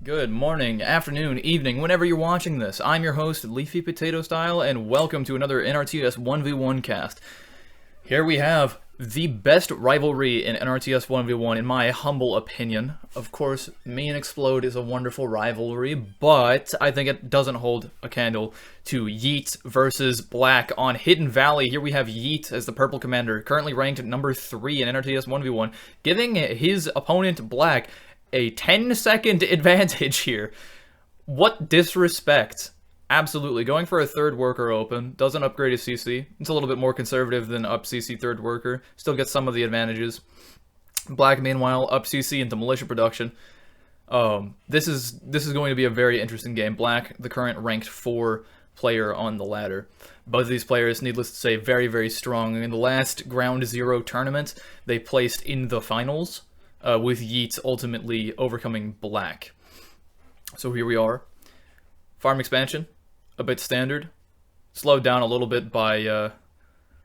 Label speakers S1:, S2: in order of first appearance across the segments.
S1: Good morning, afternoon, evening, whenever you're watching this. I'm your host, Leafy Potato Style, and welcome to another NRTS 1v1 cast. Here we have the best rivalry in NRTS 1v1, in my humble opinion. Of course, me and Explode is a wonderful rivalry, but I think it doesn't hold a candle to Yeet versus Black on Hidden Valley. Here we have Yeet as the purple commander, currently ranked number 3 in NRTS 1v1, giving his opponent Black a 10-second advantage here. What disrespect. Absolutely. Going for a third worker open. Doesn't upgrade his CC. It's a little bit more conservative than up CC third worker. Still gets some of the advantages. Black, meanwhile, up CC into militia production. This is going to be a very interesting game. Black, the current ranked 4 player on the ladder. Both of these players, needless to say, very, very strong. In the last Ground Zero tournament, they placed in the finals, with Yeet ultimately overcoming Black. So here we are. Farm expansion, a bit standard. Slowed down a little bit by,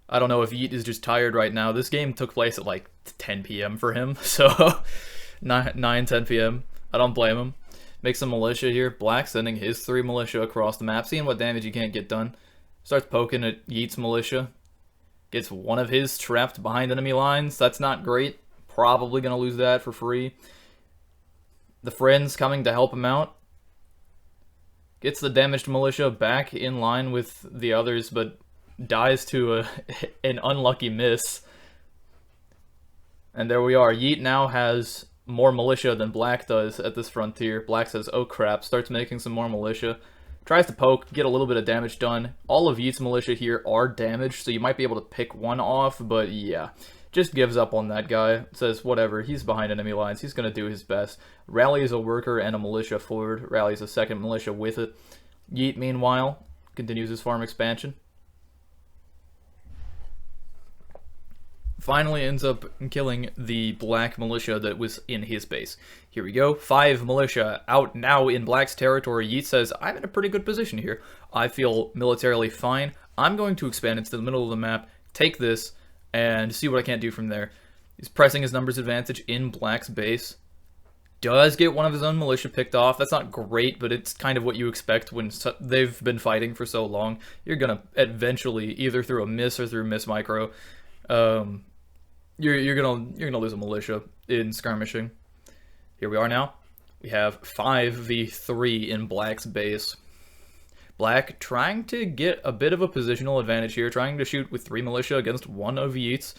S1: I don't know if Yeet is just tired right now. This game took place at like 10 p.m. for him, so 10 p.m. I don't blame him. Makes some militia here. Black sending his 3 militia across the map, seeing what damage he can't get done. Starts poking at Yeet's militia. Gets one of his trapped behind enemy lines. That's not great. Probably going to lose that for free. The friends coming to help him out. Gets the damaged militia back in line with the others, but dies to an unlucky miss. And there we are. Yeet now has more militia than Black does at this frontier. Black says, oh crap, starts making some more militia. Tries to poke, get a little bit of damage done. All of Yeet's militia here are damaged, so you might be able to pick one off, but yeah. Just gives up on that guy. Says, whatever, he's behind enemy lines. He's going to do his best. Rallies a worker and a militia forward. Rallies a second militia with it. Yeet, meanwhile, continues his farm expansion. Finally ends up killing the Black militia that was in his base. Here we go. 5 militia out now in Black's territory. Yeet says, I'm in a pretty good position here. I feel militarily fine. I'm going to expand into the middle of the map, take this, and see what I can't do from there. He's pressing his numbers advantage in Black's base. Does get one of his own militia picked off. That's not great, but it's kind of what you expect when they've been fighting for so long. You're going to eventually, either through a miss or through miss micro, you're gonna lose a militia in skirmishing. Here we are now. We have 5v3 in Black's base. Black trying to get a bit of a positional advantage here, trying to shoot with 3 militia against 1 of Yeet's.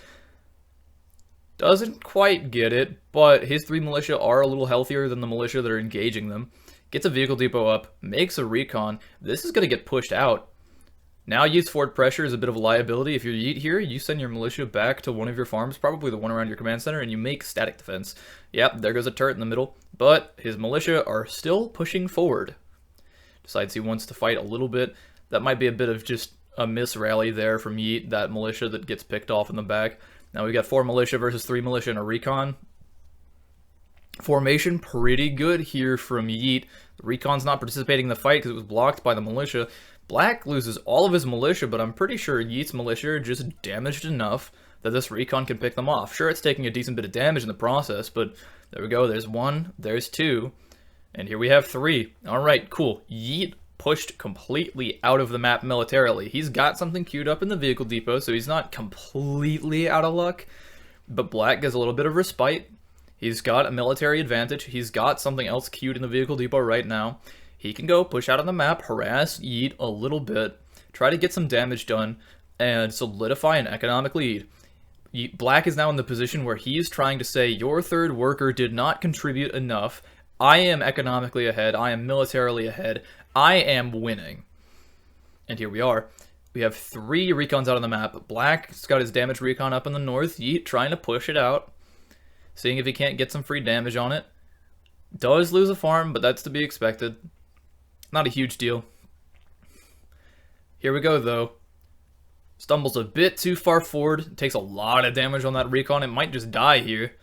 S1: Doesn't quite get it, but his 3 militia are a little healthier than the militia that are engaging them. Gets a vehicle depot up, makes a recon. This is going to get pushed out. Now Yeet's forward pressure is a bit of a liability. If you're Yeet here, you send your militia back to one of your farms, probably the one around your command center, and you make static defense. Yep, there goes a turret in the middle, but his militia are still pushing forward. Decides he wants to fight a little bit. That might be a bit of just a miss rally there from Yeet, that militia that gets picked off in the back. Now we got 4 militia versus 3 militia in a recon. Formation pretty good here from Yeet. The recon's not participating in the fight because it was blocked by the militia. Black loses all of his militia, but I'm pretty sure Yeet's militia are just damaged enough that this recon can pick them off. Sure, it's taking a decent bit of damage in the process, but there we go. There's 1, there's 2. And here we have 3. Alright, cool. Yeet pushed completely out of the map militarily. He's got something queued up in the vehicle depot, so he's not completely out of luck. But Black gets a little bit of respite. He's got a military advantage. He's got something else queued in the vehicle depot right now. He can go push out on the map, harass Yeet a little bit, try to get some damage done, and solidify an economic lead. Black is now in the position where he is trying to say, your third worker did not contribute enough. I am economically ahead. I am militarily ahead. I am winning. And here we are. We have 3 recons out on the map. Black's got his damage recon up in the north. Yeet trying to push it out. Seeing if he can't get some free damage on it. Does lose a farm, but that's to be expected. Not a huge deal. Here we go, though. Stumbles a bit too far forward. Takes a lot of damage on that recon. It might just die here.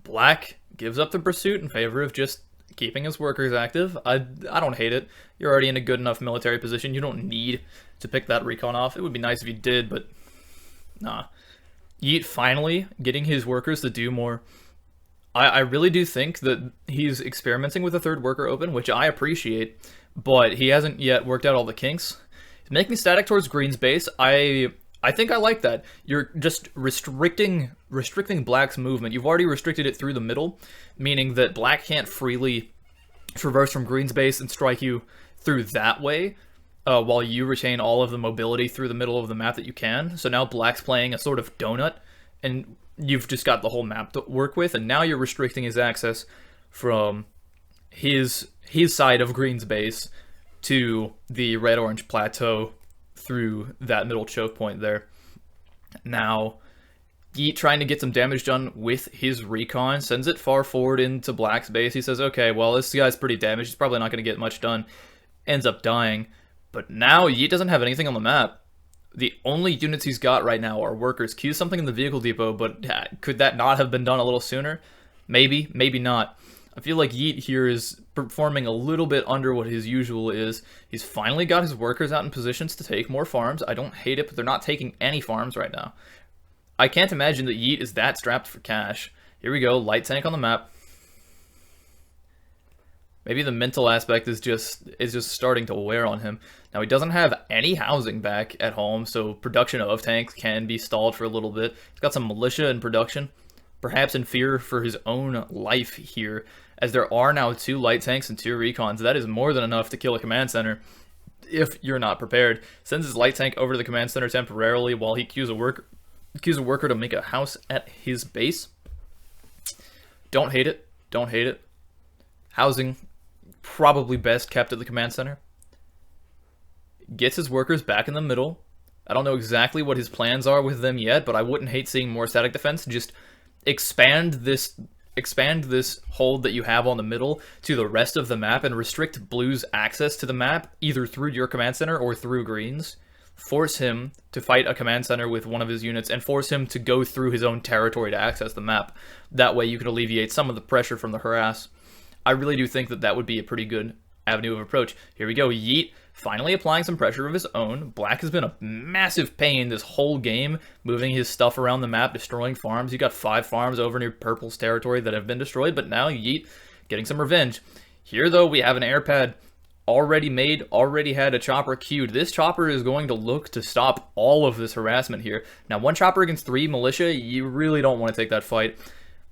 S1: Black gives up the pursuit in favor of just keeping his workers active. I don't hate it. You're already in a good enough military position. You don't need to pick that recon off. It would be nice if you did, but nah. Yeet finally getting his workers to do more. I really do think that he's experimenting with a third worker open, which I appreciate, but he hasn't yet worked out all the kinks. He's making static towards green's base. I think I like that. You're just restricting black's movement. You've already restricted it through the middle, meaning that black can't freely traverse from green's base and strike you through that way, while you retain all of the mobility through the middle of the map that you can. So now black's playing a sort of donut, and you've just got the whole map to work with, and now you're restricting his access from his side of green's base to the red-orange plateau through that middle choke point there. Now, Yeet trying to get some damage done with his recon, sends it far forward into black's base. He says, okay, well, this guy's pretty damaged. He's probably not going to get much done. Ends up dying. But now Yeet doesn't have anything on the map. The only units he's got right now are workers. Cue something in the vehicle depot, but could that not have been done a little sooner? Maybe, maybe not. I feel like Yeet here is performing a little bit under what his usual is. He's finally got his workers out in positions to take more farms. I don't hate it, but they're not taking any farms right now. I can't imagine that Yeet is that strapped for cash. Here we go, light tank on the map. Maybe the mental aspect is just starting to wear on him. Now, he doesn't have any housing back at home, so production of tanks can be stalled for a little bit. He's got some militia in production, perhaps in fear for his own life here, as there are now 2 light tanks and 2 recons. That is more than enough to kill a command center if you're not prepared. Sends his light tank over to the command center temporarily while he queues a worker to make a house at his base. Don't hate it. Don't hate it. Housing probably best kept at the command center. Gets his workers back in the middle. I don't know exactly what his plans are with them yet, but I wouldn't hate seeing more static defense. Just expand this hold that you have on the middle to the rest of the map and restrict blue's access to the map either through your command center or through green's. Force him to fight a command center with one of his units and force him to go through his own territory to access the map. That way you can alleviate some of the pressure from the harass. I really do think that that would be a pretty good avenue of approach. Here we go, Yeet finally applying some pressure of his own. Black has been a massive pain this whole game, moving his stuff around the map, destroying farms. You got 5 farms over near purple's territory that have been destroyed, but now Yeet getting some revenge. Here, though, we have an air pad already made, already had a chopper queued. This chopper is going to look to stop all of this harassment here. Now, 1 chopper against 3 militia, you really don't want to take that fight.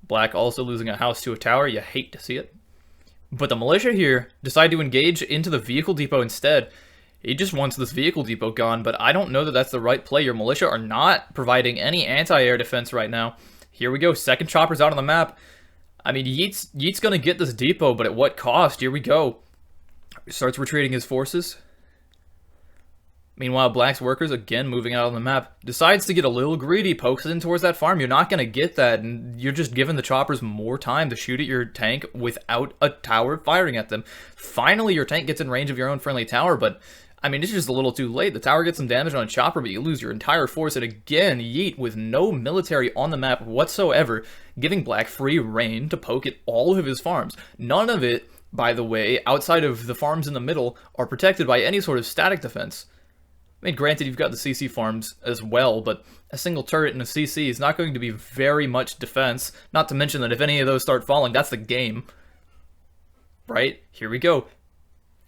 S1: Black also losing a house to a tower. You hate to see it. But the militia here decide to engage into the vehicle depot instead. He just wants this vehicle depot gone, but I don't know that that's the right play. Your militia are not providing any anti-air defense right now. Here we go, second chopper's out on the map. I mean, Yeet's gonna get this depot, but at what cost? Here we go. Starts retreating his forces. Meanwhile, Black's workers, again moving out on the map, decides to get a little greedy, pokes in towards that farm. You're not going to get that, and you're just giving the choppers more time to shoot at your tank without a tower firing at them. Finally, your tank gets in range of your own friendly tower, but, I mean, it's just a little too late. The tower gets some damage on a chopper, but you lose your entire force, and again, Yeet, with no military on the map whatsoever, giving Black free reign to poke at all of his farms. None of it, by the way, outside of the farms in the middle, are protected by any sort of static defense. I mean, granted, you've got the CC farms as well, but a single turret and a CC is not going to be very much defense, not to mention that if any of those start falling, that's the game. Right? Here we go.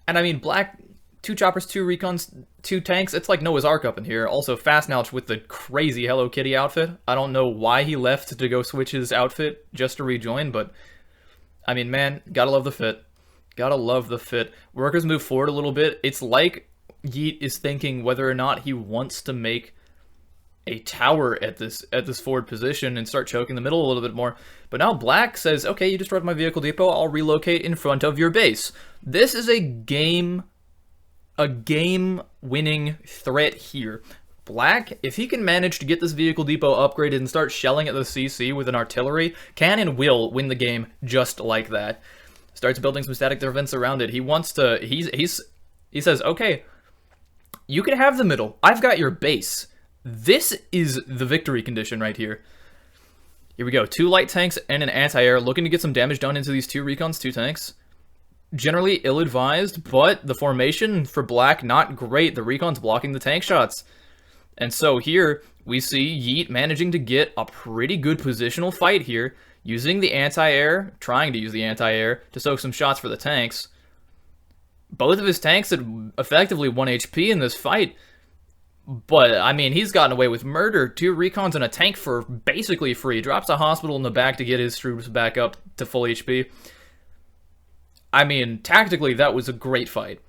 S1: And I mean, Black, 2 choppers, 2 recons, 2 tanks, it's like Noah's Ark up in here. Also, Fastnouch with the crazy Hello Kitty outfit. I don't know why he left to go switch his outfit just to rejoin, but I mean, man, gotta love the fit. Gotta love the fit. Workers move forward a little bit. It's like Yeet is thinking whether or not he wants to make a tower at this forward position and start choking the middle a little bit more. But now Black says, okay, you destroyed my vehicle depot, I'll relocate in front of your base. This is a game-winning threat here. Black, if he can manage to get this vehicle depot upgraded and start shelling at the CC with an artillery, can and will win the game just like that. Starts building some static defense around it. He wants to, he says, okay, you can have the middle. I've got your base. This is the victory condition right here. Here we go. 2 light tanks and an anti-air looking to get some damage done into these 2 recons, 2 tanks. Generally ill-advised, but the formation for Black, not great. The recon's blocking the tank shots. And so here, we see Yeet managing to get a pretty good positional fight here. using the anti-air, trying to use the anti-air to soak some shots for the tanks. Both of his tanks had effectively 1 HP in this fight. But, I mean, he's gotten away with murder. 2 recons and a tank for basically free. Drops a hospital in the back to get his troops back up to full HP. I mean, tactically, that was a great fight.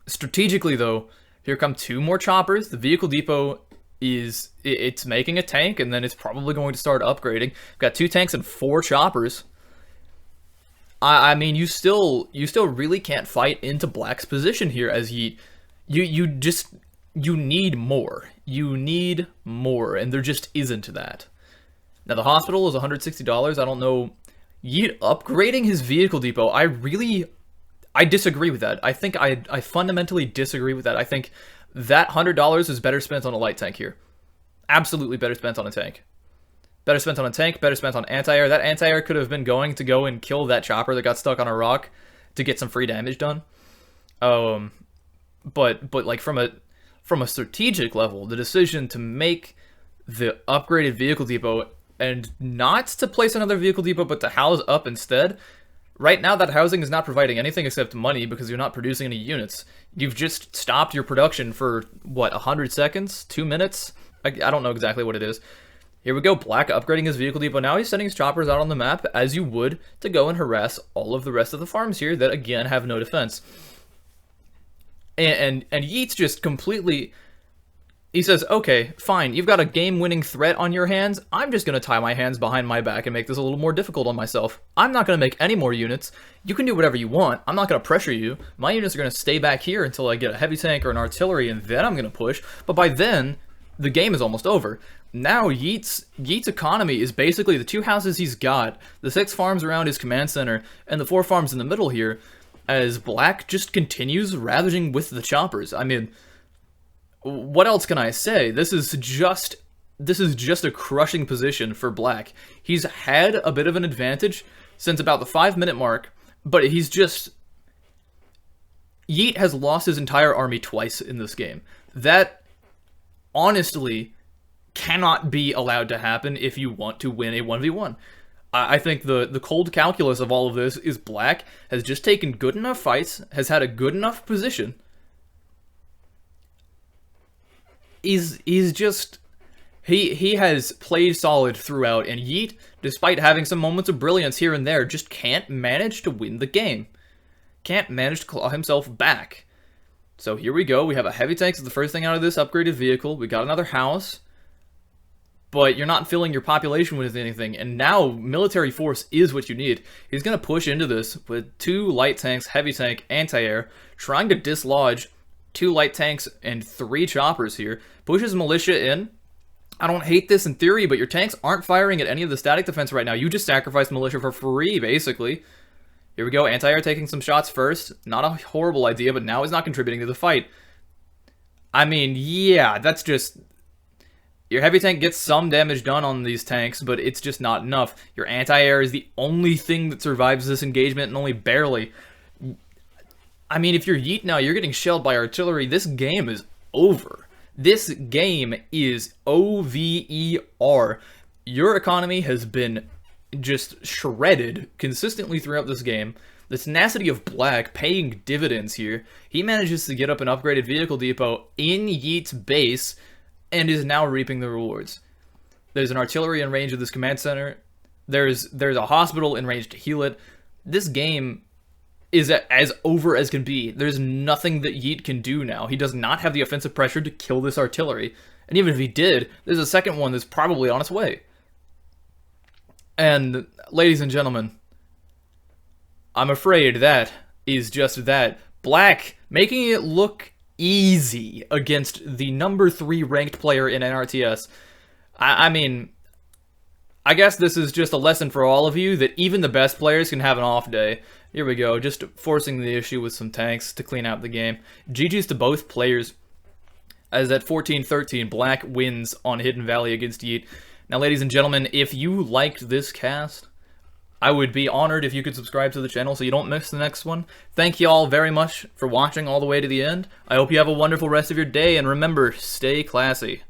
S1: Strategically, though, here come 2 more choppers. The vehicle depot it's making a tank, and then it's probably going to start upgrading. We've got 2 tanks and 4 choppers. I mean, you still really can't fight into Black's position here as Yeet. You need more. You need more, and there just isn't that. Now, the hospital is $160. I don't know. Yeet upgrading his vehicle depot, I disagree with that. I think I fundamentally disagree with that. I think that $100 is better spent on a light tank here. Absolutely better spent on a tank. Better spent on a tank, better spent on anti-air. That anti-air could have been going to go and kill that chopper that got stuck on a rock to get some free damage done. But like from a strategic level, the decision to make the upgraded vehicle depot and not to place another vehicle depot but to house up instead, right now that housing is not providing anything except money because you're not producing any units. You've just stopped your production for, what, 100 seconds? 2 minutes? I don't know exactly what it is. Here we go, Black upgrading his vehicle depot. Now he's sending his choppers out on the map, as you would, to go and harass all of the rest of the farms here that, again, have no defense. And Yeet's just completely... He says, okay, fine, you've got a game-winning threat on your hands. I'm just going to tie my hands behind my back and make this a little more difficult on myself. I'm not going to make any more units. You can do whatever you want. I'm not going to pressure you. My units are going to stay back here until I get a heavy tank or an artillery, and then I'm going to push. But by then, the game is almost over. Now, Yeet's economy is basically the 2 houses he's got, the 6 farms around his command center, and the 4 farms in the middle here, as Black just continues ravaging with the choppers. I mean... what else can I say? This is just a crushing position for Black. He's had a bit of an advantage since about the 5-minute mark, but he's just... Yeet has lost his entire army twice in this game. That, honestly, cannot be allowed to happen if you want to win a 1v1. I think the cold calculus of all of this is Black has just taken good enough fights, has had a good enough position, He's just... He has played solid throughout, and Yeet, despite having some moments of brilliance here and there, just can't manage to win the game. Can't manage to claw himself back. So here we go. We have a heavy tank as the first thing out of this upgraded vehicle. We got another house. But you're not filling your population with anything, and now military force is what you need. He's going to push into this with 2 light tanks, heavy tank, anti-air, trying to dislodge 2 light tanks and 3 choppers here. Pushes militia in. I don't hate this in theory, but your tanks aren't firing at any of the static defense right now. You just sacrificed militia for free, basically. Here we go, anti-air taking some shots first. Not a horrible idea, but now he's not contributing to the fight. I mean, yeah, that's just... Your heavy tank gets some damage done on these tanks, but it's just not enough. Your anti-air is the only thing that survives this engagement, and only barely. I mean, if you're Yeet now, you're getting shelled by artillery. This game is over. This game is over. Your economy has been just shredded consistently throughout this game. The tenacity of Black paying dividends here. He manages to get up an upgraded vehicle depot in Yeet's base and is now reaping the rewards. There's an artillery in range of this command center. There's a hospital in range to heal it. This game is as over as can be. There's nothing that Yeet can do now. He does not have the offensive pressure to kill this artillery. And even if he did, there's a second one that's probably on its way. And, ladies and gentlemen, I'm afraid that is just that. Black making it look easy against the number 3 ranked player in NRTS. I mean, I guess this is just a lesson for all of you that even the best players can have an off day. Here we go, just forcing the issue with some tanks to clean out the game. GG's to both players, as at 14-13, Black wins on Hidden Valley against Yeet. Now, ladies and gentlemen, if you liked this cast, I would be honored if you could subscribe to the channel so you don't miss the next one. Thank you all very much for watching all the way to the end. I hope you have a wonderful rest of your day, and remember, stay classy.